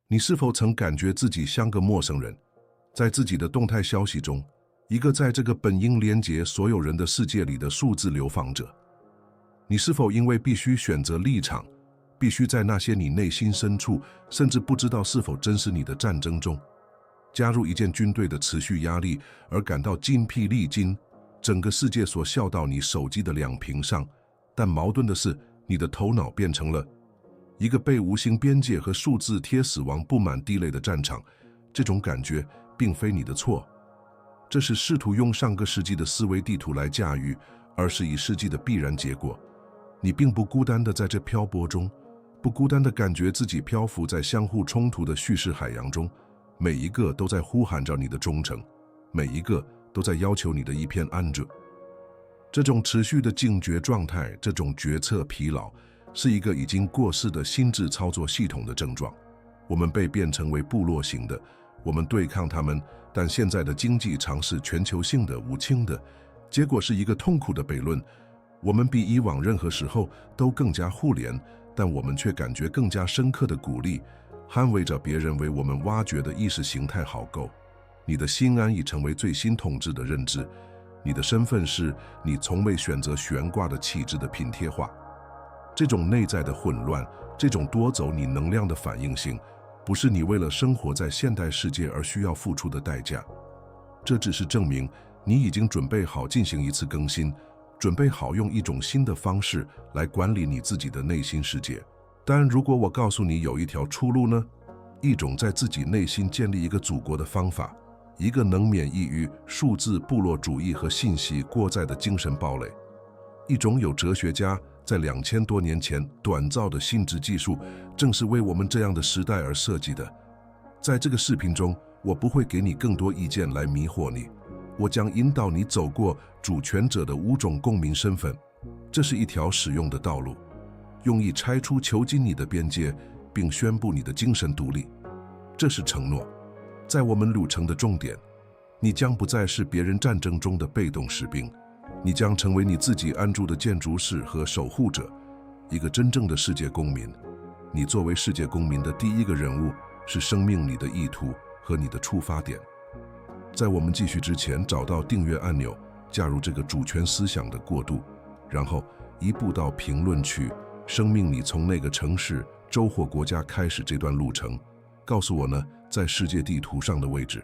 你是否曾感觉自己像个陌生人，在自己的动态消息中，一个在这个本应连接所有人的世界里的数字流放者？你是否因为必须选择立场，必须在那些你内心深处甚至不知道是否真是你的战争中，加入一件军队的持续压力而感到筋疲力尽？整个世界所笑到你手机的两屏上，但矛盾的是，你的头脑变成了一个被无形边界和数字贴死亡布满地雷的战场。这种感觉并非你的错，这是试图用上个世纪的思维地图来驾驭21世纪的必然结果。你并不孤单地在这漂泊中，不孤单地感觉自己漂浮在相互冲突的叙事海洋中，每一个都在呼喊着你的忠诚，每一个都在要求你的一片安住。这种持续的警觉状态，这种决策疲劳，是一个已经过世的心智操作系统的症状。我们被变成为部落型的，我们对抗他们，但现在的经济尝试全球性的、无情的，结果是一个痛苦的悖论。我们比以往任何时候都更加互联，但我们却感觉更加深刻的鼓励，捍卫着别人为我们挖掘的意识形态好够。你的心安已成为最新统治的认知，你的身份是你从未选择悬挂的气质的拼贴画。这种内在的混乱，这种夺走你能量的反应性，不是你为了生活在现代世界而需要付出的代价。这只是证明你已经准备好进行一次更新，准备好用一种新的方式来管理你自己的内心世界。但如果我告诉你有一条出路呢？一种在自己内心建立一个祖国的方法，一个能免疫于数字部落主义和信息过载的精神堡垒，一种有哲学家在2000多年前短造的心智技术，正是为我们这样的时代而设计的。在这个视频中，我不会给你更多意见来迷惑你，我将引导你走过主权者的5种公民身份。这是一条使用的道路，用以拆除囚禁你的边界，并宣布你的精神独立。这是承诺，在我们旅程的重点，你将不再是别人战争中的被动士兵，你将成为你自己安住的建筑师和守护者，一个真正的世界公民。你作为世界公民的第一个人物，是生命里的意图和你的出发点。在我们继续之前，找到订阅按钮，加入这个主权思想的过渡，然后移步到评论区，生命里从那个城市、州或国家开始这段路程，告诉我呢，在世界地图上的位置，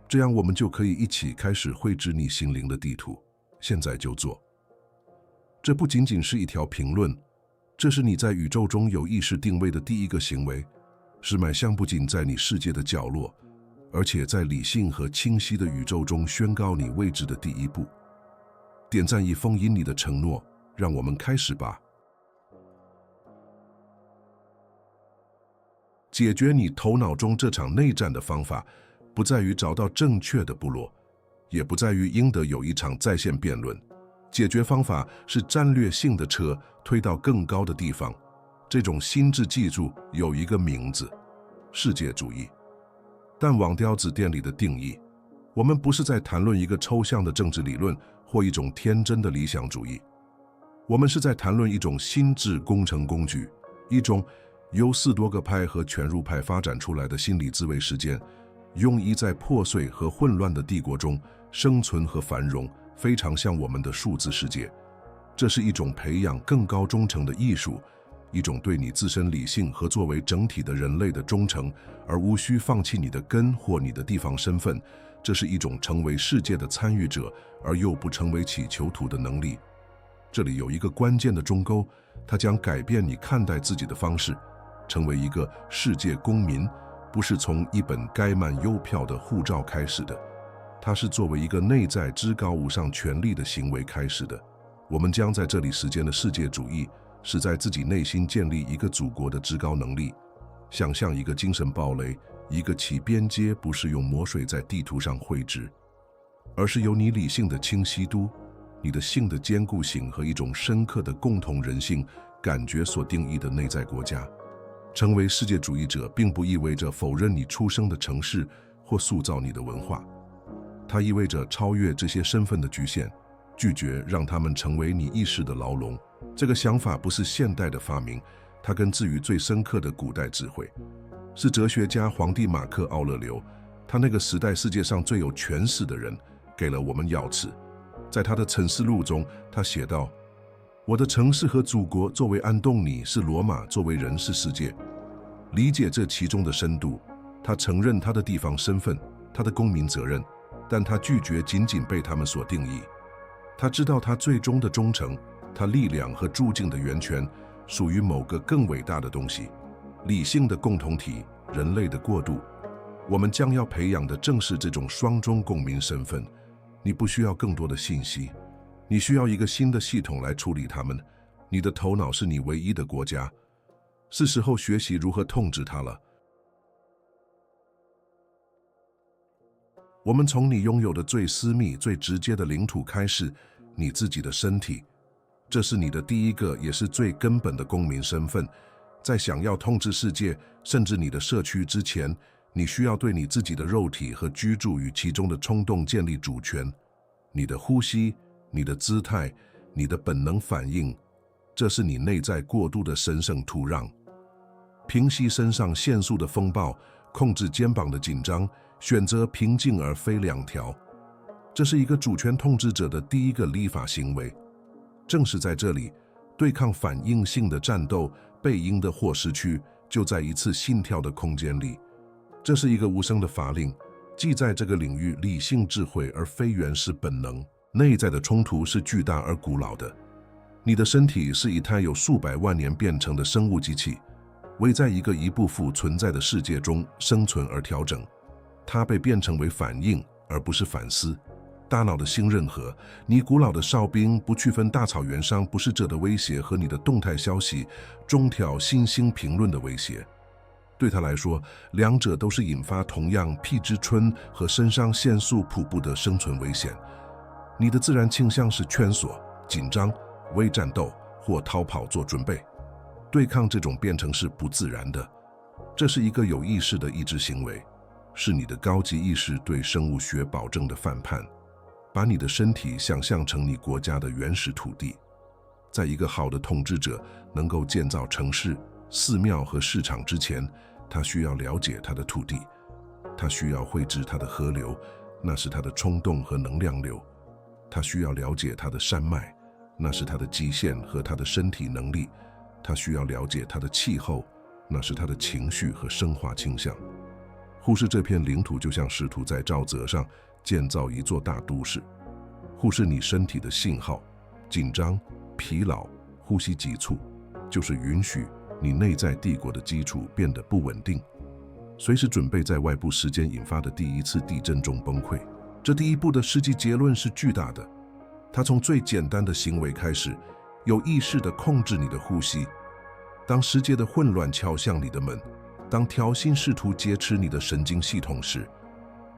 这样我们就可以一起开始绘制你心灵的地图。现在就做。这不仅仅是一条评论，这是你在宇宙中有意识定位的第一个行为，是迈向不仅在你世界的角落，而且在理性和清晰的宇宙中宣告你位置的第一步。点赞一封印你的承诺，让我们开始吧。解决你头脑中这场内战的方法，不在于找到正确的部落，也不在于赢得有一场在线辩论。解决方法是战略性的车推到更高的地方。这种心智记住有一个名字：世界主义。但网雕子店里的定义，我们不是在谈论一个抽象的政治理论或一种天真的理想主义，我们是在谈论一种心智工程工具，一种由4多个派和全入派发展出来的心理自卫实践，用以在破碎和混乱的帝国中生存和繁荣，非常像我们的数字世界。这是一种培养更高忠诚的艺术，一种对你自身理性和作为整体的人类的忠诚，而无需放弃你的根或你的地方身份。这是一种成为世界的参与者，而又不成为乞求徒的能力。这里有一个关键的中钩，它将改变你看待自己的方式。成为一个世界公民，不是从一本盖满邮票的护照开始的，它是作为一个内在至高无上权力的行为开始的。我们将在这里实践的世界主义，是在自己内心建立一个祖国的至高能力。想象一个精神堡垒，一个其边界不是用墨水在地图上绘制，而是由你理性的清晰度、你的性的坚固性和一种深刻的共同人性感觉所定义的内在国家。成为世界主义者并不意味着否认你出生的城市或塑造你的文化，它意味着超越这些身份的局限，拒绝让他们成为你意识的牢笼。这个想法不是现代的发明，它根植于最深刻的古代智慧。是哲学家皇帝马克·奥勒留，他那个时代世界上最有权势的人，给了我们钥匙。在他的《沉思录》中，他写道：“我的城市和祖国作为安东尼是罗马，作为人是世界。”理解这其中的深度，他承认他的地方身份，他的公民责任，但他拒绝仅仅被他们所定义。他知道他最终的忠诚，他力量和诸境的源泉，属于某个更伟大的东西，理性的共同体，人类的过渡。我们将要培养的正是这种双重公民身份。你不需要更多的信息，你需要一个新的系统来处理它们。你的头脑是你唯一的国家，是时候学习如何统治它了。我们从你拥有的最私密、最直接的领土开始，你自己的身体，这是你的第一个也是最根本的公民身份。在想要统治世界，甚至你的社区之前，你需要对你自己的肉体和居住与其中的冲动建立主权。你的呼吸、你的姿态、你的本能反应，这是你内在过渡的神圣土壤。平息身上腺素的风暴，控制肩膀的紧张，选择平静而非两条，这是一个主权统治者的第一个立法行为。正是在这里，对抗反应性的战斗，被赢的或失去，就在一次心跳的空间里。这是一个无声的法令，即在这个领域理性智慧而非原始本能。内在的冲突是巨大而古老的。你的身体是一台有数百万年变成的生物机器，为在一个一不复存在的世界中生存而调整。它被变成为反应，而不是反思。大脑的新任何，你古老的哨兵不区分大草原上不适者的威胁和你的动态消息、中条新兴评论的威胁。对他来说，两者都是引发同样皮质醇和肾上腺素瀑布的生存危险。你的自然倾向是蜷缩、紧张、微战斗或逃跑做准备。对抗这种变成是不自然的，这是一个有意识的意志行为，是你的高级意识对生物学保证的反叛。把你的身体想象成你国家的原始土地。在一个好的统治者能够建造城市、寺庙和市场之前，他需要了解他的土地，他需要绘制他的河流，那是他的冲动和能量流。他需要了解他的山脉，那是他的极限和他的身体能力。他需要了解他的气候，那是他的情绪和生化倾向。忽视这片领土，就像试图在沼泽上建造一座大都市。忽视你身体的信号，紧张、疲劳、呼吸急促，就是允许你内在帝国的基础变得不稳定，随时准备在外部时间引发的第一次地震中崩溃。这第一步的实际结论是巨大的，它从最简单的行为开始，有意识地控制你的呼吸。当世界的混乱敲向你的门，当挑衅试图劫持你的神经系统时，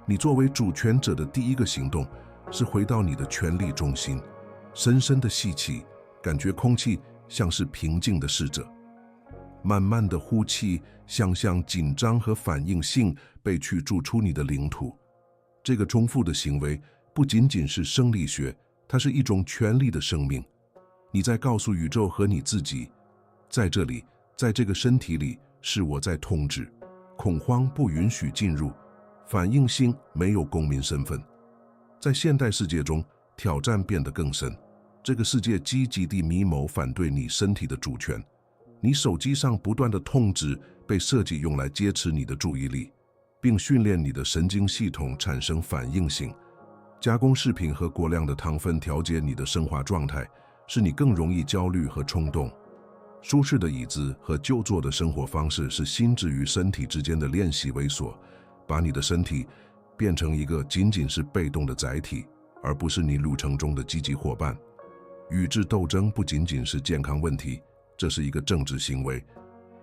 你作为主权者的第一个行动是回到你的权力中心，深深地吸气，感觉空气像是平静的使者，慢慢地呼气，想象紧张和反应性被驱逐出你的领土。这个重复的行为不仅仅是生理学，它是一种权力的生命。你在告诉宇宙和你自己，在这里，在这个身体里，是我在统治。恐慌不允许进入，反应性没有公民身份。在现代世界中，挑战变得更深。这个世界积极地密谋反对你身体的主权。你手机上不断的通知被设计用来劫持你的注意力，并训练你的神经系统产生反应性。加工食品和过量的糖分调节你的生化状态，使你更容易焦虑和冲动。舒适的椅子和久坐的生活方式是心智与身体之间的练习猥琐，把你的身体变成一个仅仅是被动的载体，而不是你路程中的积极伙伴。与之斗争不仅仅是健康问题，这是一个政治行为，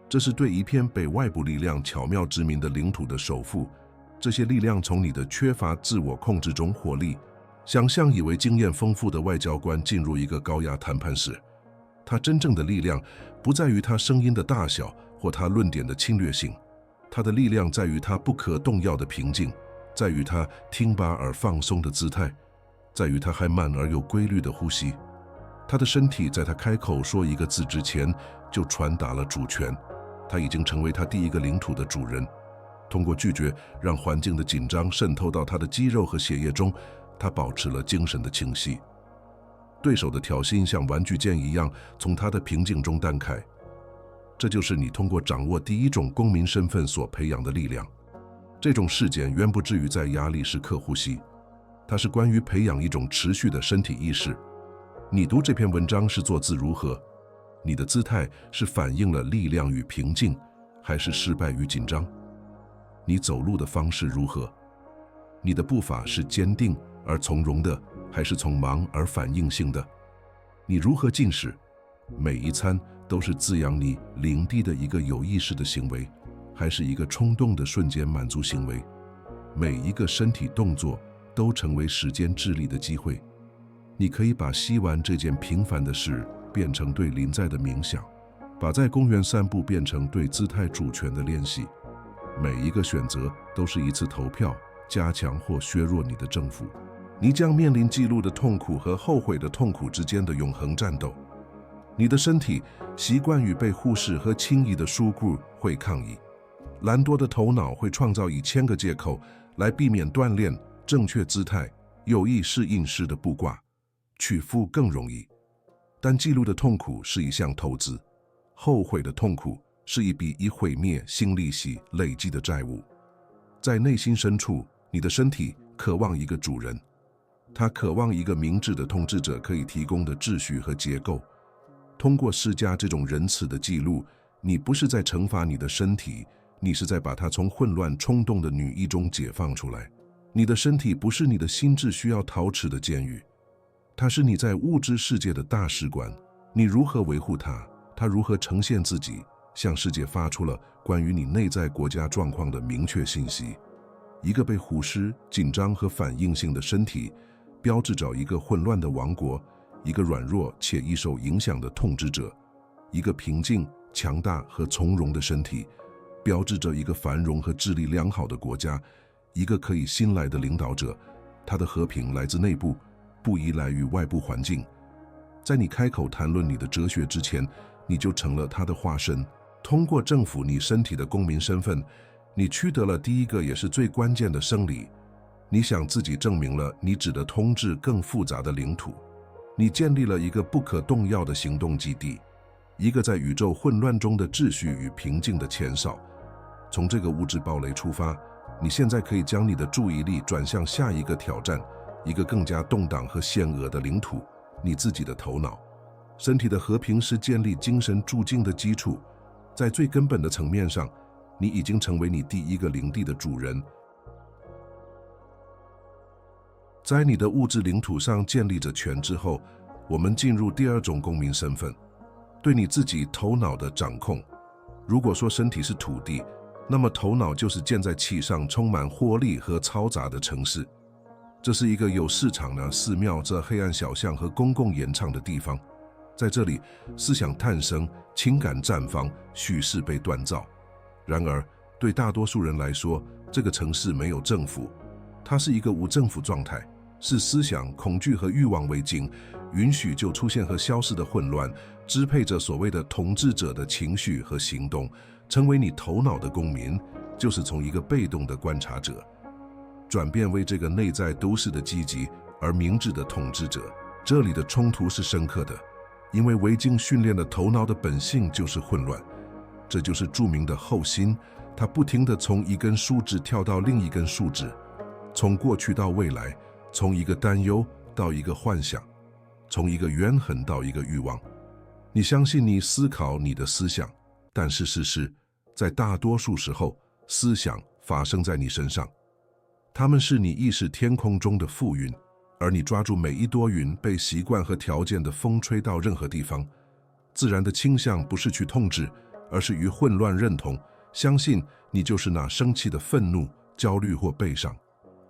这是对一片被外部力量巧妙殖民的领土的首付。这些力量从你的缺乏自我控制中获利。想象一位经验丰富的外交官进入一个高压谈判室，他真正的力量不在于他声音的大小或他论点的侵略性，他的力量在于他不可动摇的平静，在于他挺拔而放松的姿态，在于他还慢而有规律的呼吸。他的身体在他开口说一个字之前就传达了主权。他已经成为他第一个领土的主人。通过拒绝让环境的紧张渗透到他的肌肉和血液中，他保持了精神的清晰。对手的挑衅像玩具剑一样从他的平静中弹开。这就是你通过掌握第一种公民身份所培养的力量。这种事件远不至于在压力时刻呼吸，它是关于培养一种持续的身体意识。你读这篇文章是坐姿如何？你的姿态是反映了力量与平静，还是失败与紧张？你走路的方式如何？你的步伐是坚定而从容的，还是匆忙而反应性的？你如何进食？每一餐都是滋养你领地的一个有意识的行为，还是一个冲动的瞬间满足行为？每一个身体动作都成为时间智力的机会。你可以把洗碗这件平凡的事变成对临在的冥想，把在公园散步变成对姿态主权的练习。每一个选择都是一次投票，加强或削弱你的征服。你将面临记录的痛苦和后悔的痛苦之间的永恒战斗。你的身体习惯于被忽视和轻易的疏忽会抗议。懒惰的头脑会创造1000个借口来避免锻炼正确姿态。有意适应时的步挂，屈服更容易。但记录的痛苦是一项投资，后悔的痛苦是一笔以毁灭新利息累积的债务。在内心深处，你的身体渴望一个主人，它渴望一个明智的统治者可以提供的秩序和结构。通过施加这种仁慈的记录，你不是在惩罚你的身体，你是在把它从混乱冲动的女役中解放出来。你的身体不是你的心智需要陶瓷的监狱，它是你在物质世界的大使馆。你如何维护它？它如何呈现自己，向世界发出了关于你内在国家状况的明确信息。一个被忽视、紧张和反应性的身体，标志着一个混乱的王国，一个软弱且易受影响的统治者；一个平静、强大和从容的身体，标志着一个繁荣和治理良好的国家，一个可以信赖的领导者。他的和平来自内部，不依赖于外部环境。在你开口谈论你的哲学之前，你就成了他的化身。通过征服你身体的公民身份，你取得了第一个也是最关键的胜利。你向自己证明了你值得统治更复杂的领土。你建立了一个不可动摇的行动基地，一个在宇宙混乱中的秩序与平静的前哨。从这个物质堡垒出发，你现在可以将你的注意力转向下一个挑战，一个更加动荡和险恶的领土，你自己的头脑。身体的和平是建立精神筑境的基础。在最根本的层面上，你已经成为你第一个领地的主人。在你的物质领土上建立着权之后，我们进入第二种公民身份，对你自己头脑的掌控。如果说身体是土地，那么头脑就是建在其上充满活力和嘈杂的城市。这是一个有市场的寺庙、这黑暗小巷和公共演唱的地方。在这里，思想诞生，情感绽放，叙事被锻造。然而，对大多数人来说，这个城市没有政府，它是一个无政府状态，是思想、恐惧和欲望为景，允许就出现和消失的混乱，支配着所谓的统治者的情绪和行动。成为你头脑的公民，就是从一个被动的观察者，转变为这个内在都市的积极而明智的统治者。这里的冲突是深刻的，因为未经训练的头脑的本性就是混乱。这就是著名的后心，它不停地从一根树枝跳到另一根树枝，从过去到未来，从一个担忧到一个幻想，从一个怨恨到一个欲望。你相信你思考你的思想，但是事实在大多数时候，思想发生在你身上，它们是你意识天空中的浮云，而你抓住每一朵云，被习惯和条件的风吹到任何地方。自然的倾向不是去控制，而是与混乱认同，相信你就是那生气的愤怒、焦虑或悲伤。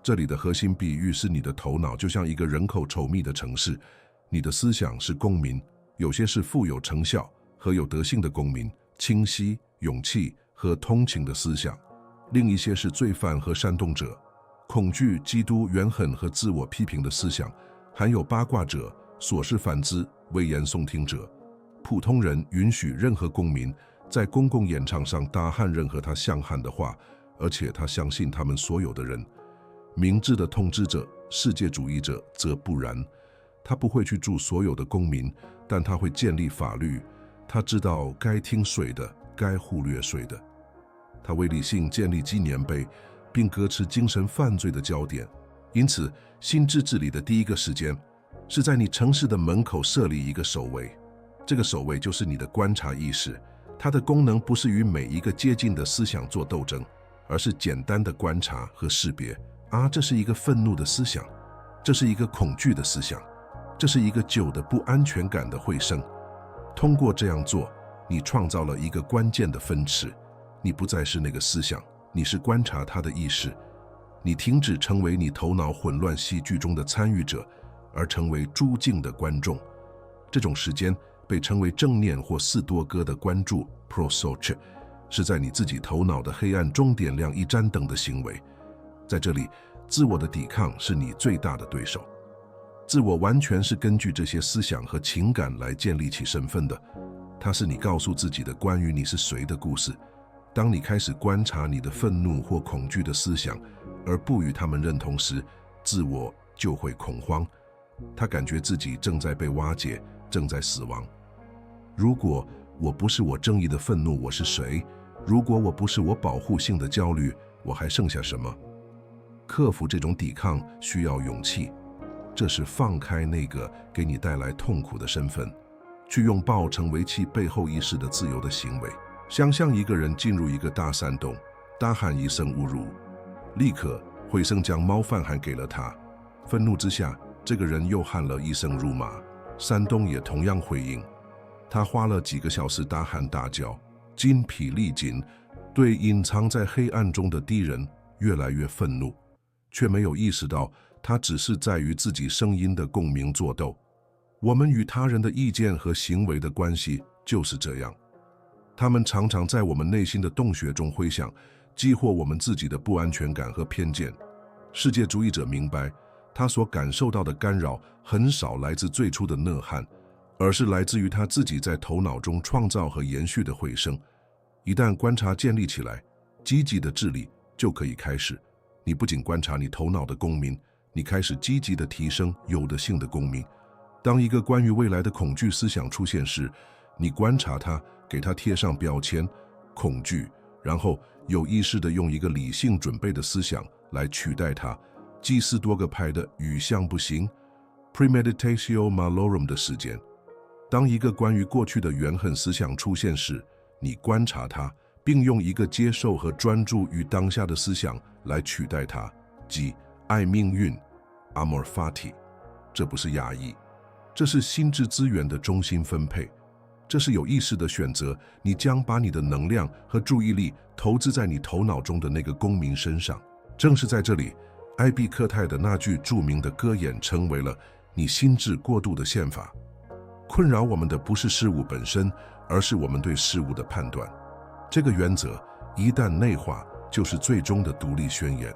这里的核心比喻是你的头脑就像一个人口稠密的城市，你的思想是公民，有些是富有成效和有德性的公民，清晰、勇气和通情的思想；另一些是罪犯和煽动者，恐惧、嫉妒、怨恨和自我批评的思想，含有八卦者、琐事反之、危言耸听者。普通人允许任何公民在公共演唱上大喊任何他想喊的话，而且他相信他们所有的人。明智的统治者、世界主义者则不然，他不会去助所有的公民，但他会建立法律。他知道该听谁的，该忽略谁的。他为理性建立纪念碑，并革持精神犯罪的焦点。因此，心智治理的第一个时间是在你城市的门口设立一个守卫。这个守卫就是你的观察意识，它的功能不是与每一个接近的思想做斗争，而是简单的观察和识别。这是一个愤怒的思想，这是一个恐惧的思想，这是一个旧的不安全感的回声。通过这样做，你创造了一个关键的分池。你不再是那个思想，你是观察它的意识。你停止成为你头脑混乱戏剧中的参与者，而成为诸境的观众。这种时间被称为正念或斯多哥的关注 （prosoch）， 是在你自己头脑的黑暗中点亮一盏灯的行为。在这里，自我的抵抗是你最大的对手。自我完全是根据这些思想和情感来建立起身份的，它是你告诉自己的关于你是谁的故事。当你开始观察你的愤怒或恐惧的思想，而不与他们认同时，自我就会恐慌。他感觉自己正在被瓦解，正在死亡。如果我不是我正义的愤怒，我是谁？如果我不是我保护性的焦虑，我还剩下什么？克服这种抵抗需要勇气，这是放开那个给你带来痛苦的身份，去拥抱成为其背后意识的自由的行为。想象一个人进入一个大山洞，大喊一声侮辱，立刻回声将猫饭喊给了他。愤怒之下，这个人又喊了一声辱骂，山洞也同样回应。他花了几个小时大喊大叫，筋疲力尽，对隐藏在黑暗中的敌人越来越愤怒，却没有意识到他只是在与自己声音的共鸣作斗。我们与他人的意见和行为的关系就是这样，他们常常在我们内心的洞穴中回响，激活我们自己的不安全感和偏见。世界主义者明白，他所感受到的干扰很少来自最初的呐喊，而是来自于他自己在头脑中创造和延续的回声。一旦观察建立起来，积极的治理就可以开始。你不仅观察你头脑的公民，你开始积极地提升有的性的公民。当一个关于未来的恐惧思想出现时，你观察它，给它贴上标签恐惧，然后有意识地用一个理性准备的思想来取代它。基斯多格派的与相不行 （premeditatio malorum） 的时间。当一个关于过去的怨恨思想出现时，你观察它，并用一个接受和专注于当下的思想来取代它，即爱命运 （amor fati）。这不是压抑，这是心智资源的中心分配，这是有意识的选择。你将把你的能量和注意力投资在你头脑中的那个公民身上。正是在这里，埃毕克泰的那句著名的歌言成为了你心智过度的宪法。困扰我们的不是事物本身，而是我们对事物的判断。这个原则一旦内化，就是最终的独立宣言。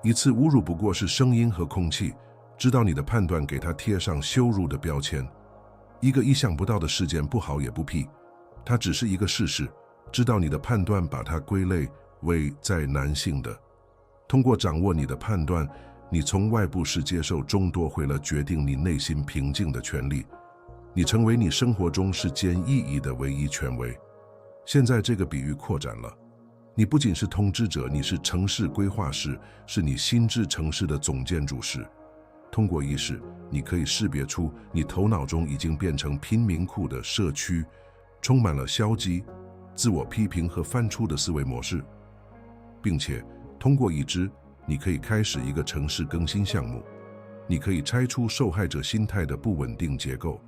一次侮辱不过是声音和空气，知道你的判断给它贴上羞辱的标签。一个意想不到的事件不好也不屁，它只是一个事实，知道你的判断把它归类为在男性的。通过掌握你的判断，你从外部世接受中夺回了决定你内心平静的权利。你成为你生活中事件意义的唯一权威。现在这个比喻扩展了，你不仅是统治者，你是城市规划师，是你心智城市的总建筑师。通过意识，你可以识别出你头脑中已经变成贫民窟的社区，充满了消极、自我批评和犯怵的思维模式，并且通过已知，你可以开始一个城市更新项目。你可以拆出受害者心态的不稳定结构，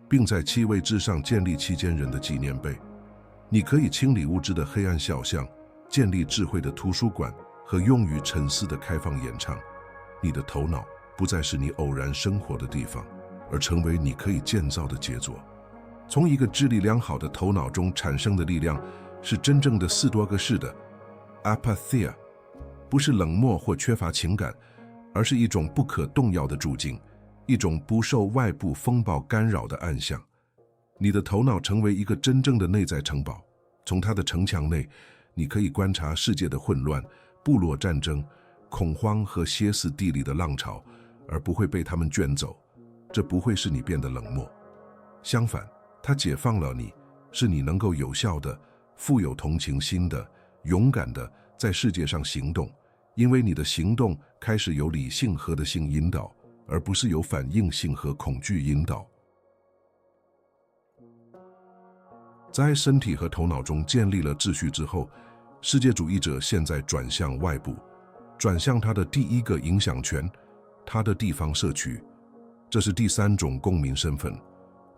并在其位置上建立期间人的纪念碑。你可以清理无知的黑暗小巷，建立智慧的图书馆和用于沉思的开放演唱。你的头脑不再是你偶然生活的地方，而成为你可以建造的杰作。从一个智力良好的头脑中产生的力量，是真正的斯多格式的 apatheia， 不是冷漠或缺乏情感，而是一种不可动摇的住境，一种不受外部风暴干扰的暗象。你的头脑成为一个真正的内在城堡，从他的城墙内，你可以观察世界的混乱、部落战争、恐慌和歇斯底里的浪潮，而不会被他们卷走。这不会使你变得冷漠，相反，它解放了你，使你能够有效的、富有同情心的、勇敢的在世界上行动，因为你的行动开始由理性和的性引导，而不是由反应性和恐惧引导。在身体和头脑中建立了秩序之后，世界主义者现在转向外部，转向他的第一个影响权，他的地方社区。这是第三种公民身份，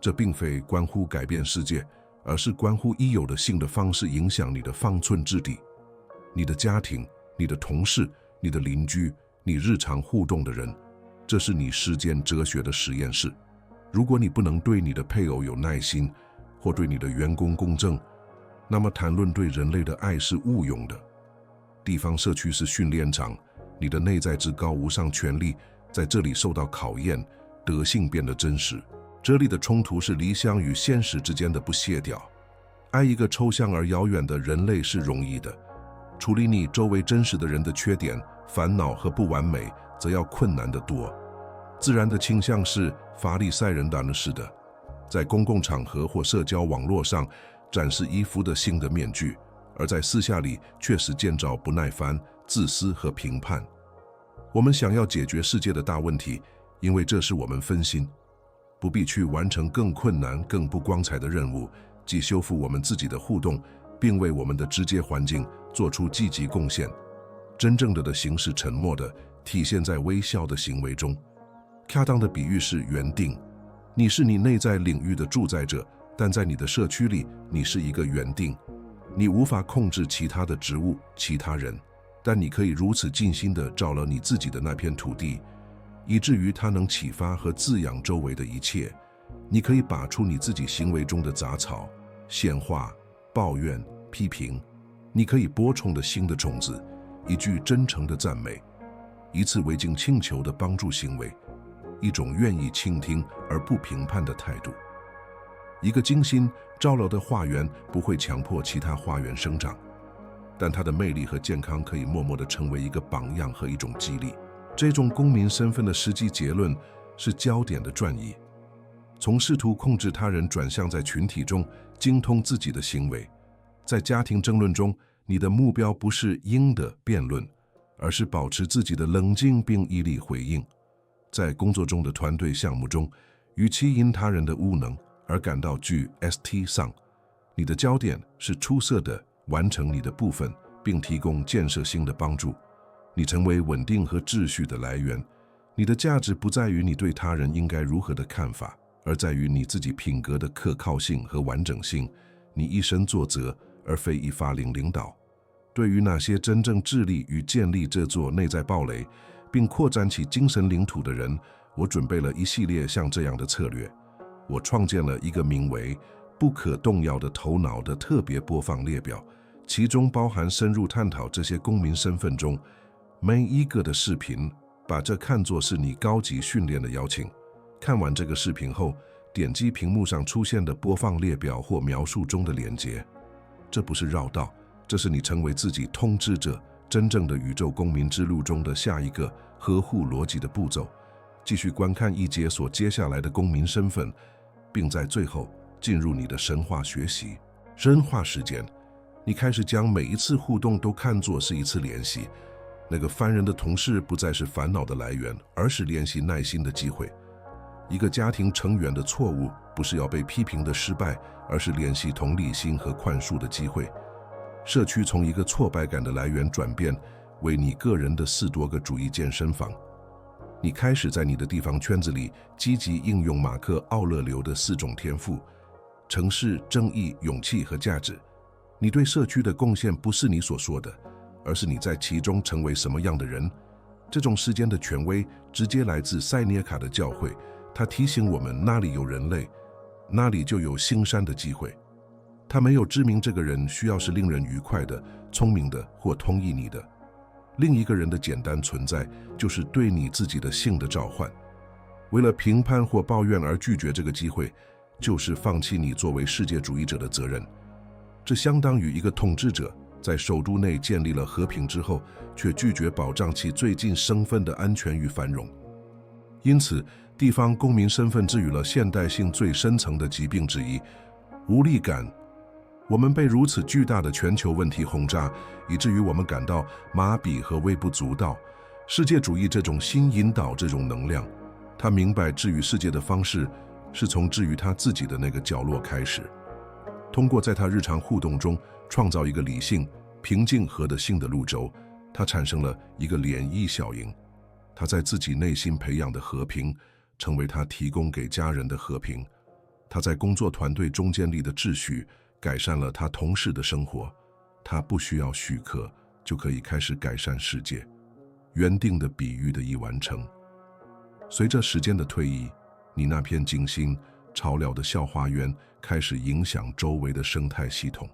这并非关乎改变世界，而是关乎已有的性的方式影响你的方寸之地。你的家庭、你的同事、你的邻居、你日常互动的人，这是你时间哲学的实验室。如果你不能对你的配偶有耐心，或对你的员工公正，那么谈论对人类的爱是无用的。地方社区是训练场，你的内在至高无上权力在这里受到考验，德性变得真实。这里的冲突是理想与现实之间的不协调。爱一个抽象而遥远的人类是容易的，处理你周围真实的人的缺点、烦恼和不完美，则要困难得多。自然的倾向是法利赛人当是的，在公共场合或社交网络上展示一副的性的面具，而在私下里确实建造不耐烦、自私和评判。我们想要解决世界的大问题，因为这是我们分心，不必去完成更困难、更不光彩的任务，即修复我们自己的互动，并为我们的直接环境做出积极贡献。真正的行是沉默的，体现在微笑的行为中。恰当的比喻是园丁，你是你内在领域的住在者，但在你的社区里，你是一个园丁。你无法控制其他的植物、其他人，但你可以如此尽心地照了你自己的那片土地，以至于它能启发和滋养周围的一切。你可以拔出你自己行为中的杂草、闲话、抱怨、批评。你可以播种的新的种子，一句真诚的赞美，一次未经请求的帮助行为，一种愿意倾听而不评判的态度。一个精心照料的花园不会强迫其他花园生长，但它的魅力和健康可以默默地成为一个榜样和一种激励。这种公民身份的实际结论是焦点的转移，从试图控制他人转向在群体中精通自己的行为。在家庭争论中，你的目标不是赢的辩论，而是保持自己的冷静并毅力回应。在工作中的团队项目中，与其因他人的无能而感到具 ST 丧，你的焦点是出色的完成你的部分，并提供建设性的帮助。你成为稳定和秩序的来源。你的价值不在于你对他人应该如何的看法，而在于你自己品格的可靠性和完整性。你以身作则，而非以法令领导。对于那些真正致力于建立这座内在堡垒，并扩展其精神领土的人，我准备了一系列像这样的策略。我创建了一个名为“不可动摇的头脑”的特别播放列表，其中包含深入探讨这些公民身份中每一个的视频。把这看作是你高级训练的邀请。看完这个视频后，点击屏幕上出现的播放列表或描述中的连结。这不是绕道，这是你成为自己统治者真正的宇宙公民之路中的下一个合乎逻辑的步骤。继续观看一节所接下来的公民身份，并在最后进入你的神话学习。深化时间，你开始将每一次互动都看作是一次练习。那个烦人的同事不再是烦恼的来源，而是练习耐心的机会。一个家庭成员的错误不是要被批评的失败，而是练习同理心和宽恕的机会。社区从一个挫败感的来源转变为你个人的4多个主义健身房。你开始在你的地方圈子里积极应用马克·奥勒留的4种天赋：诚实、正义、勇气和价值。你对社区的贡献不是你所说的，而是你在其中成为什么样的人。这种时间的权威直接来自塞涅卡的教诲，它提醒我们哪里有人类，那里就有兴善的机会。他没有知明这个人需要是令人愉快的、聪明的或同意你的。另一个人的简单存在就是对你自己的性的召唤。为了评判或抱怨而拒绝这个机会，就是放弃你作为世界主义者的责任。这相当于一个统治者在首都内建立了和平之后，却拒绝保障其最近身份的安全与繁荣。因此，地方公民身份治愈了现代性最深层的疾病之一——无力感。我们被如此巨大的全球问题轰炸，以至于我们感到麻痹和微不足道。世界主义这种新引导这种能量，他明白治愈世界的方式是从治愈他自己的那个角落开始，通过在他日常互动中创造一个理性、平静和的新的路轴，他产生了一个涟漪效应。他在自己内心培养的和平，成为他提供给家人的和平。他在工作团队中建立的秩序，改善了他同事的生活。他不需要许可，就可以开始改善世界。原定的比喻的已完成。随着时间的推移，你那片精心照料的小花园开始影响周围的生态系统。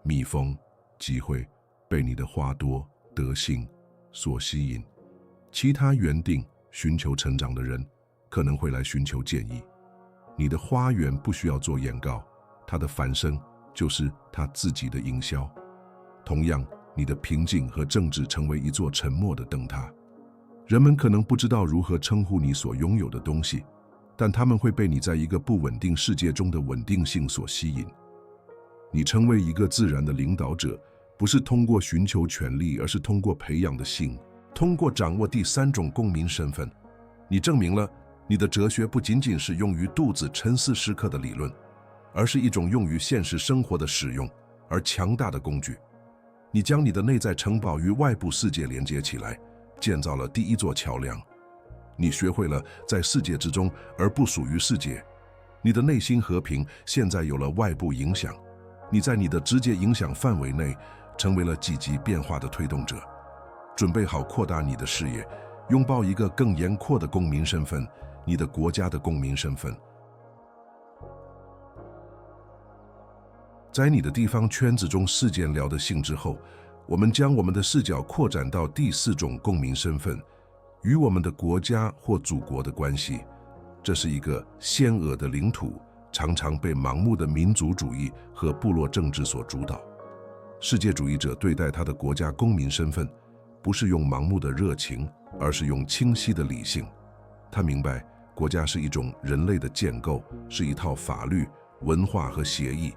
蜜蜂、机会被你的花朵、德性所吸引。其他原定寻求成长的人可能会来寻求建议。你的花园不需要做广告，它的反声就是它自己的营销。同样，你的平静和政治成为一座沉默的灯塔。人们可能不知道如何称呼你所拥有的东西，但他们会被你在一个不稳定世界中的稳定性所吸引。你成为一个自然的领导者，不是通过寻求权力，而是通过培养的性。通过掌握第三种公民身份，你证明了你的哲学不仅仅是用于肚子沉思时刻的理论，而是一种用于现实生活的使用而强大的工具。你将你的内在城堡与外部世界连接起来，建造了第一座桥梁。你学会了在世界之中而不属于世界。你的内心和平现在有了外部影响。你在你的直接影响范围内成为了积极变化的推动者。准备好扩大你的视野，拥抱一个更严阔的公民身份，你的国家的公民身份。在你的地方圈子中事件聊得兴致后，我们将我们的视角扩展到第四种公民身份，与我们的国家或祖国的关系。这是一个险恶的领土，常常被盲目的民族主义和部落政治所主导。世界主义者对待他的国家公民身份，不是用盲目的热情，而是用清晰的理性。他明白，国家是一种人类的建构，是一套法律、文化和协议，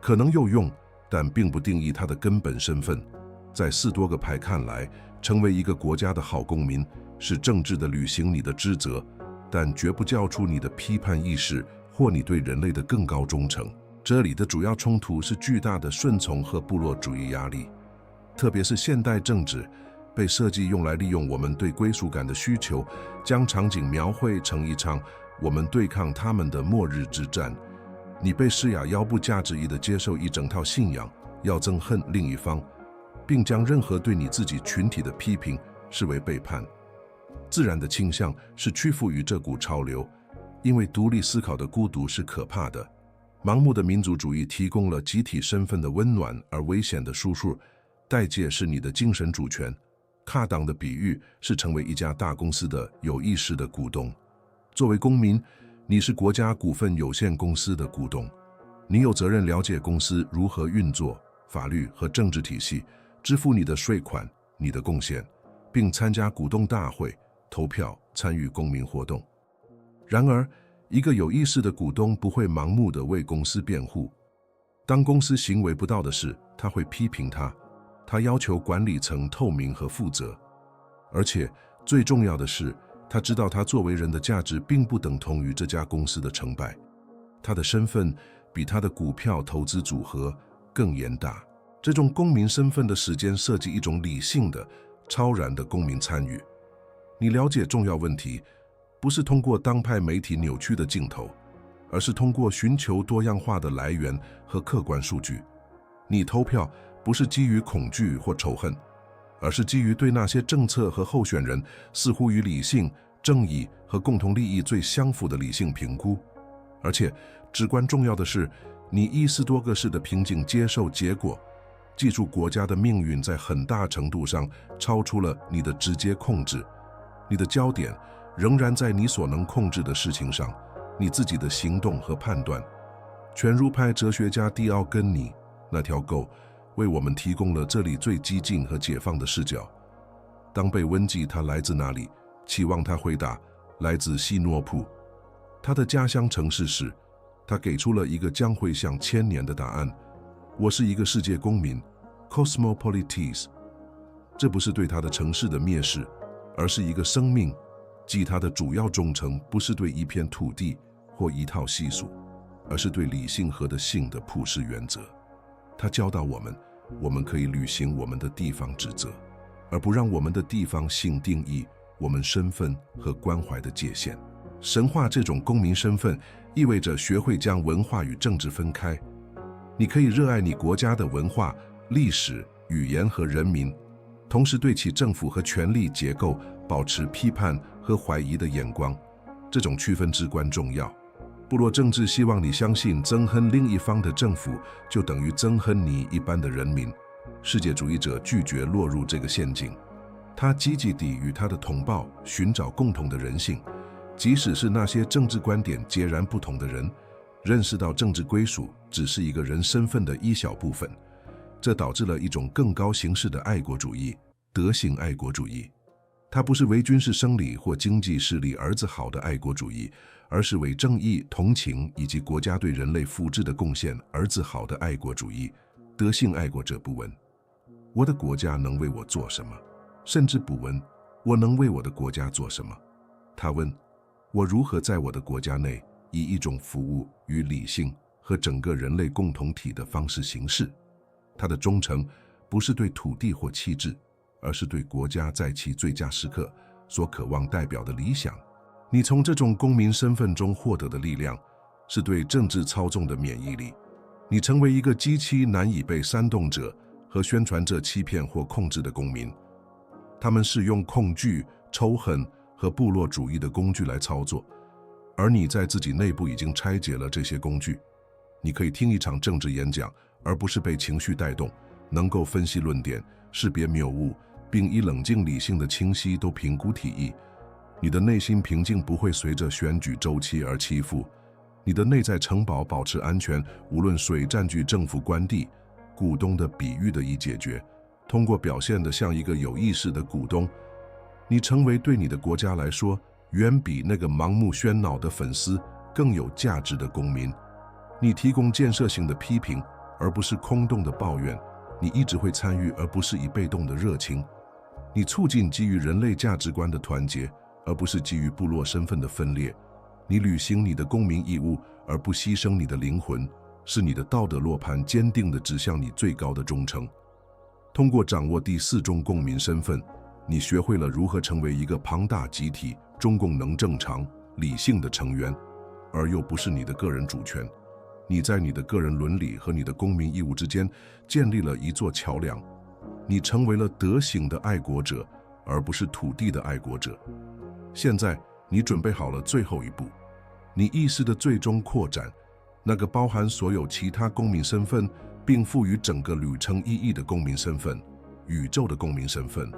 可能有用，但并不定义它的根本身份。在4多个派看来，成为一个国家的好公民是政治的履行你的职责，但绝不交出你的批判意识或你对人类的更高忠诚。这里的主要冲突是巨大的顺从和部落主义压力，特别是现代政治被设计用来利用我们对归属感的需求，将场景描绘成一场我们对抗他们的末日之战。你被施压要不价值义地接受一整套信仰，要憎恨另一方，并将任何对你自己群体的批评视为背叛。自然的倾向是屈服于这股潮流，因为独立思考的孤独是可怕的。盲目的民族主义提供了集体身份的温暖而危险的输出，代价是你的精神主权。恰当的比喻是成为一家大公司的有意识的股东。作为公民，你是国家股份有限公司的股东，你有责任了解公司如何运作，法律和政治体系，支付你的税款、你的贡献，并参加股东大会、投票、参与公民活动。然而，一个有意识的股东不会盲目地为公司辩护。当公司行为不当的事，他会批评他。他要求管理层透明和负责，而且最重要的是，他知道他作为人的价值并不等同于这家公司的成败。他的身份比他的股票投资组合更严大。这种公民身份的时间设计一种理性的、超然的公民参与。你了解重要问题，不是通过当派媒体扭曲的镜头，而是通过寻求多样化的来源和客观数据。你投票不是基于恐惧或仇恨，而是基于对那些政策和候选人似乎与理性、正义和共同利益最相符的理性评估。而且，至关重要的是，你意识多个式的平静接受结果，记住国家的命运在很大程度上超出了你的直接控制，你的焦点仍然在你所能控制的事情上，你自己的行动和判断。全儒派哲学家蒂奥根尼那条狗为我们提供了这里最激进和解放的视角。当被问及他来自哪里，期望他回答来自西诺普，他的家乡城市时，他给出了一个将会像1000年的答案：我是一个世界公民 ，cosmopolites。这不是对他的城市的蔑视，而是一个生命，即他的主要忠诚不是对一片土地或一套习俗，而是对理性和的性的普世原则。他教导我们，我们可以履行我们的地方职责，而不让我们的地方性定义我们身份和关怀的界限。神化这种公民身份，意味着学会将文化与政治分开。你可以热爱你国家的文化、历史、语言和人民，同时对其政府和权力结构保持批判和怀疑的眼光。这种区分至关重要。部落政治希望你相信憎恨另一方的政府就等于憎恨你一般的人民。世界主义者拒绝落入这个陷阱，他积极地与他的同胞寻找共同的人性，即使是那些政治观点截然不同的人，认识到政治归属只是一个人身份的一小部分。这导致了一种更高形式的爱国主义，德性爱国主义。它不是为军事胜利或经济势力而自豪的爱国主义，而是为正义、同情以及国家对人类福祉的贡献而自豪的爱国主义。德性爱国者不问我的国家能为我做什么，甚至不问我能为我的国家做什么。他问我如何在我的国家内以一种服务与理性和整个人类共同体的方式行事。他的忠诚不是对土地或气质，而是对国家在其最佳时刻所渴望代表的理想。你从这种公民身份中获得的力量，是对政治操纵的免疫力。你成为一个极其难以被煽动者和宣传者欺骗或控制的公民。他们是用恐惧、仇恨和部落主义的工具来操作，而你在自己内部已经拆解了这些工具。你可以听一场政治演讲，而不是被情绪带动，能够分析论点，识别谬误，并以冷静理性的清晰都评估体意。你的内心平静不会随着选举周期而起伏。你的内在城堡保持安全，无论谁占据政府官地。股东的比喻得以解决，通过表现得像一个有意识的股东，你成为对你的国家来说，远比那个盲目喧闹的粉丝更有价值的公民。你提供建设性的批评，而不是空洞的抱怨。你一直会参与，而不是以被动的热情。你促进基于人类价值观的团结，而不是基于部落身份的分裂。你履行你的公民义务，而不牺牲你的灵魂，是你的道德落盘坚定地指向你最高的忠诚。通过掌握第4种公民身份，你学会了如何成为一个庞大集体中共能正常、理性的成员，而又不是你的个人主权。你在你的个人伦理和你的公民义务之间建立了一座桥梁。你成为了德行的爱国者，而不是土地的爱国者。现在，你准备好了最后一步，你意识的最终扩展，那个包含所有其他公民身份，并赋予整个旅程意义的公民身份——宇宙的公民身份。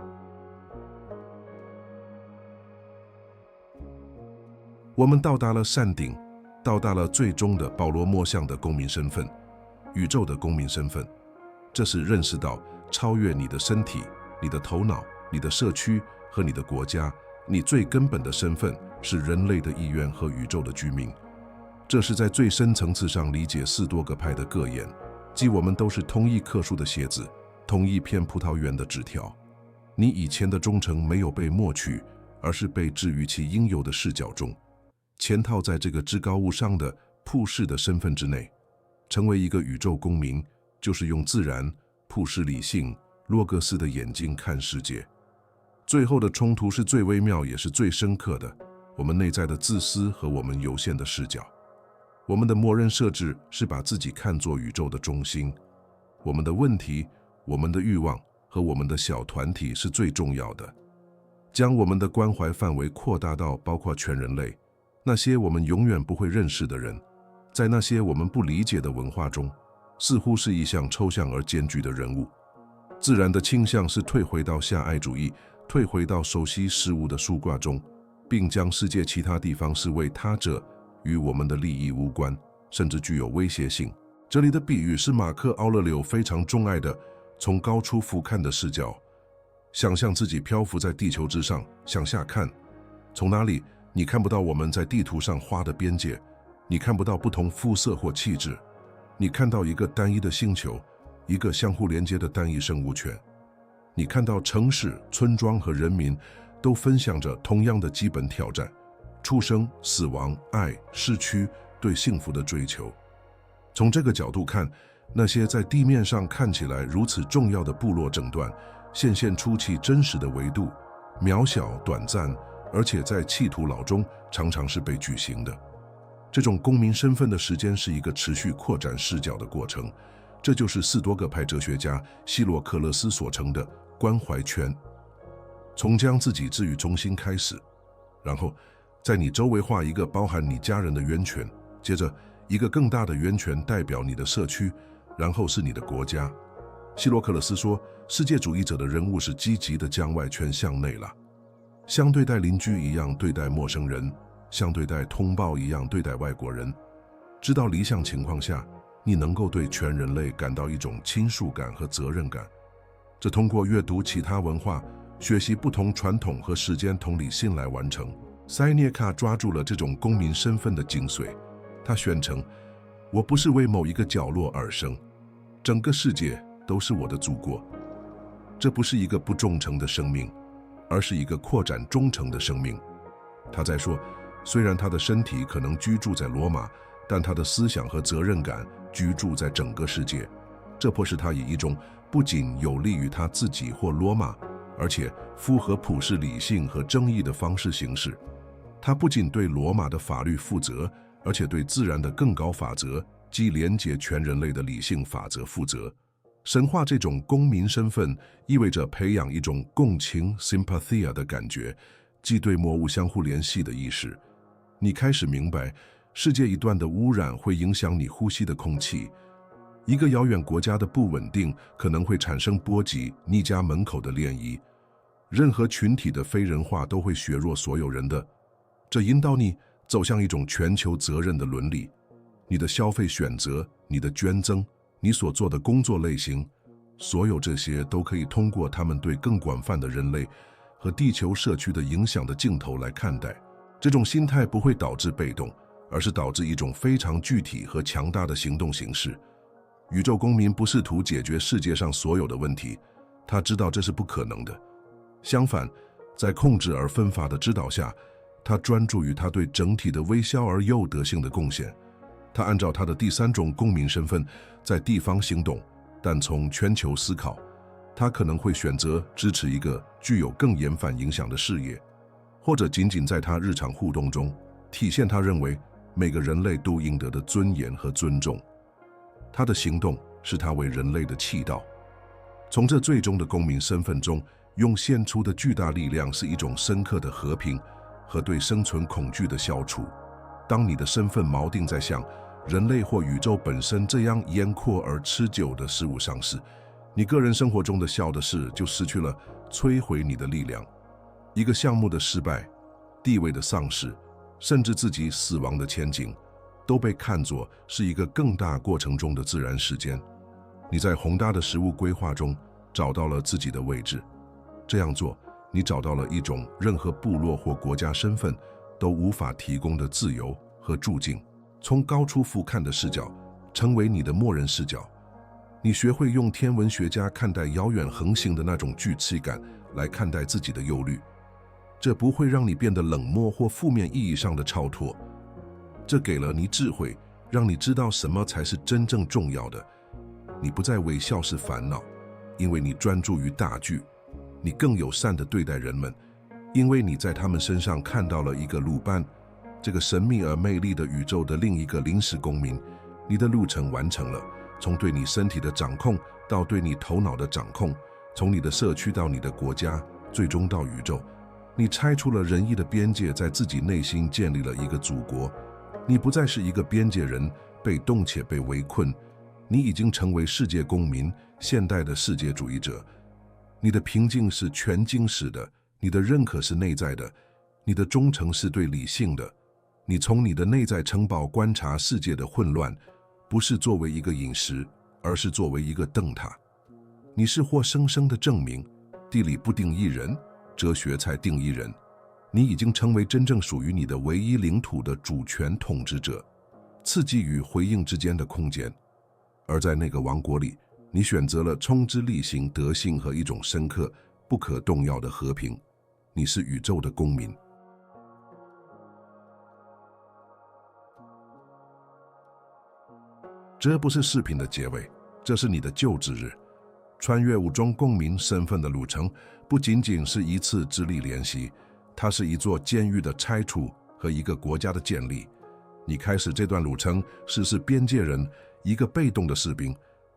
我们到达了山顶，到达了最终的保罗摸象的公民身份——宇宙的公民身份。这是认识到超越你的身体、你的头脑、你的社区和你的国家，你最根本的身份是人类的意愿和宇宙的居民。这是在最深层次上理解4多个派的各言，即我们都是同一棵树的鞋子，同一片葡萄园的枝条。你以前的忠诚没有被抹去，而是被置于其应有的视角中，嵌套在这个至高无上的普世的身份之内。成为一个宇宙公民，就是用自然、普世理性、洛格斯的眼睛看世界。最后的冲突是最微妙也是最深刻的，我们内在的自私和我们有限的视角。我们的默认设置是把自己看作宇宙的中心。我们的问题、我们的欲望和我们的小团体是最重要的。将我们的关怀范围扩大到包括全人类，那些我们永远不会认识的人，在那些我们不理解的文化中，似乎是一项抽象而艰巨的任务。自然的倾向是退回到狭隘主义，退回到熟悉事物的书挂中，并将世界其他地方视为他者与我们的利益无关，甚至具有威胁性。这里的比喻是马克·奥勒留非常钟爱的，从高处俯瞰的视角，想象自己漂浮在地球之上，向下看，从哪里你看不到我们在地图上画的边界，你看不到不同肤色或气质，你看到一个单一的星球，一个相互连接的单一生物圈。你看到城市、村庄和人民都分享着同样的基本挑战：出生、死亡、爱、失去，对幸福的追求。从这个角度看，那些在地面上看起来如此重要的部落整段，显现出其真实的维度，渺小、短暂，而且在企图牢中常常是被举行的。这种公民身份的时间是一个持续扩展视角的过程，这就是斯多葛派哲学家希洛克勒斯所称的关怀圈。从将自己置于中心开始，然后在你周围画一个包含你家人的圆圈，接着一个更大的圆圈代表你的社区，然后是你的国家。希洛克勒斯说，世界主义者的人物是积极的将外圈向内了，像对待邻居一样对待陌生人，像对待同胞一样对待外国人。知道理想情况下，你能够对全人类感到一种亲属感和责任感。这通过阅读其他文化、学习不同传统和时间同理心来完成。塞涅卡抓住了这种公民身份的精髓，他宣称：“我不是为某一个角落而生，整个世界都是我的祖国。”这不是一个不忠诚的生命，而是一个扩展忠诚的生命。他在说，虽然他的身体可能居住在罗马，但他的思想和责任感居住在整个世界。这迫使他以一种不仅有利于他自己或罗马，而且符合普世理性和正义的方式行事。他不仅对罗马的法律负责，而且对自然的更高法则，即连结全人类的理性法则负责。神化这种公民身份，意味着培养一种共情 （sympathia） 的感觉，即对魔物相互联系的意识。你开始明白，世界一段的污染会影响你呼吸的空气，一个遥远国家的不稳定可能会产生波及你家门口的涟漪。任何群体的非人化都会削弱所有人的，这引导你走向一种全球责任的伦理。你的消费选择，你的捐赠，你所做的工作类型，所有这些都可以通过他们对更广泛的人类和地球社区的影响的镜头来看待。这种心态不会导致被动，而是导致一种非常具体和强大的行动形式。宇宙公民不试图解决世界上所有的问题，他知道这是不可能的。相反，在控制而分发的指导下，他专注于他对整体的微小而有德性的贡献。他按照他的第三种公民身份在地方行动，但从全球思考，他可能会选择支持一个具有更严反影响的事业，或者仅仅在他日常互动中体现他认为每个人类都应得的尊严和尊重。他的行动是他为人类的祈祷。从这最终的公民身份中涌现出的巨大力量是一种深刻的和平和对生存恐惧的消除。当你的身份锚定在像人类或宇宙本身这样严阔而持久的事物上时，你个人生活中的小的事就失去了摧毁你的力量。一个项目的失败、地位的丧失，甚至自己死亡的前景，都被看作是一个更大过程中的自然时间。你在宏大的事物规划中找到了自己的位置，这样做，你找到了一种任何部落或国家身份都无法提供的自由和住境。从高处俯瞰的视角成为你的默认视角，你学会用天文学家看待遥远恒星的那种巨气感来看待自己的忧虑。这不会让你变得冷漠或负面意义上的超脱，这给了你智慧，让你知道什么才是真正重要的。你不再微笑是烦恼，因为你专注于大局；你更友善地对待人们，因为你在他们身上看到了一个路伴。这个神秘而美丽的宇宙的另一个临时公民，你的路程完成了，从对你身体的掌控到对你头脑的掌控，从你的社区到你的国家，最终到宇宙。你拆除了仁义的边界，在自己内心建立了一个祖国。你不再是一个边界人，被动且被围困，你已经成为世界公民，现代的世界主义者。你的平静是全经史的，你的认可是内在的，你的忠诚是对理性的。你从你的内在城堡观察世界的混乱，不是作为一个饮食，而是作为一个灯塔。你是活生生的证明，地理不定义人，哲学才定义人。你已经成为真正属于你的唯一领土的主权统治者，刺激与回应之间的空间。而在那个王国里，你选择了充之力行德性和一种深刻、不可动摇的和平。你是宇宙的公民。这不是视频的结尾，这是你的就职日。穿越五种公民身份的路程，不仅仅是一次智力练习，它是一座监狱的拆除和一个国家的建立。你开始这段路程是边界人，一个被动的士兵，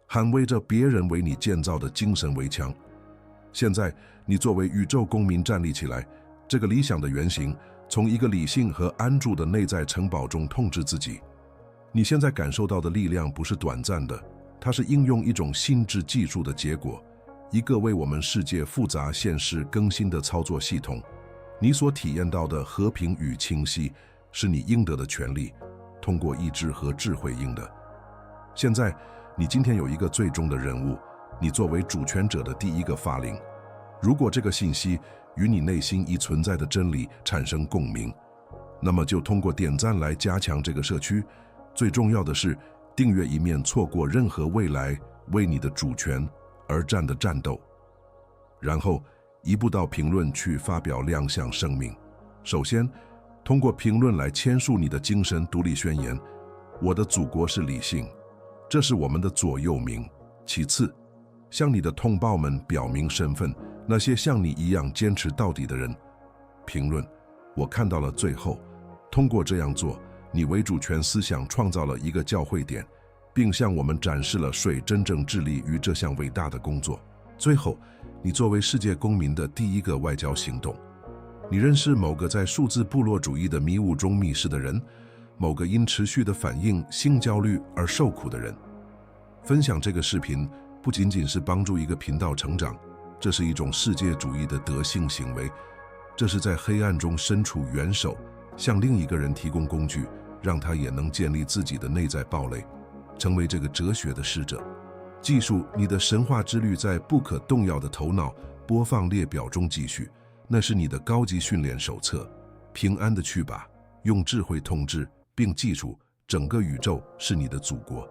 捍卫着别人为你建造的精神围墙。现在，你作为宇宙公民站立起来，这个理想的原型，从一个理性和安住的内在城堡中统治自己。你现在感受到的力量不是短暂的，它是应用一种心智技术的结果，一个为我们世界复杂现实更新的操作系统。你所体验到的和平与清晰，是你应得的权利，通过意志和智慧赢得。现在，你今天有一个最终的任务，你作为主权者的第一个发令。如果这个信息与你内心已存在的真理产生共鸣，那么就通过点赞来加强这个社区。最重要的是，订阅以免错过任何未来为你的主权而战的战斗。然后，移步到评论区发表两项声明。首先，通过评论来签署你的精神独立宣言。我的祖国是理性，这是我们的座右铭。其次，向你的同胞们表明身份，那些像你一样坚持到底的人。评论，我看到了最后。通过这样做，你为主权思想创造了一个教会点，并向我们展示了谁真正致力于这项伟大的工作。最后，你作为世界公民的第一个外交行动。你认识某个在数字部落主义的迷雾中迷失的人，某个因持续的反应性焦虑而受苦的人。分享这个视频不仅仅是帮助一个频道成长，这是一种世界主义的德性行为。这是在黑暗中伸出援手，向另一个人提供工具，让他也能建立自己的内在堡垒，成为这个哲学的使者。记述你的神话之旅在不可动摇的头脑播放列表中继续，那是你的高级训练手册。平安的去吧，用智慧统治，并记住，整个宇宙是你的祖国。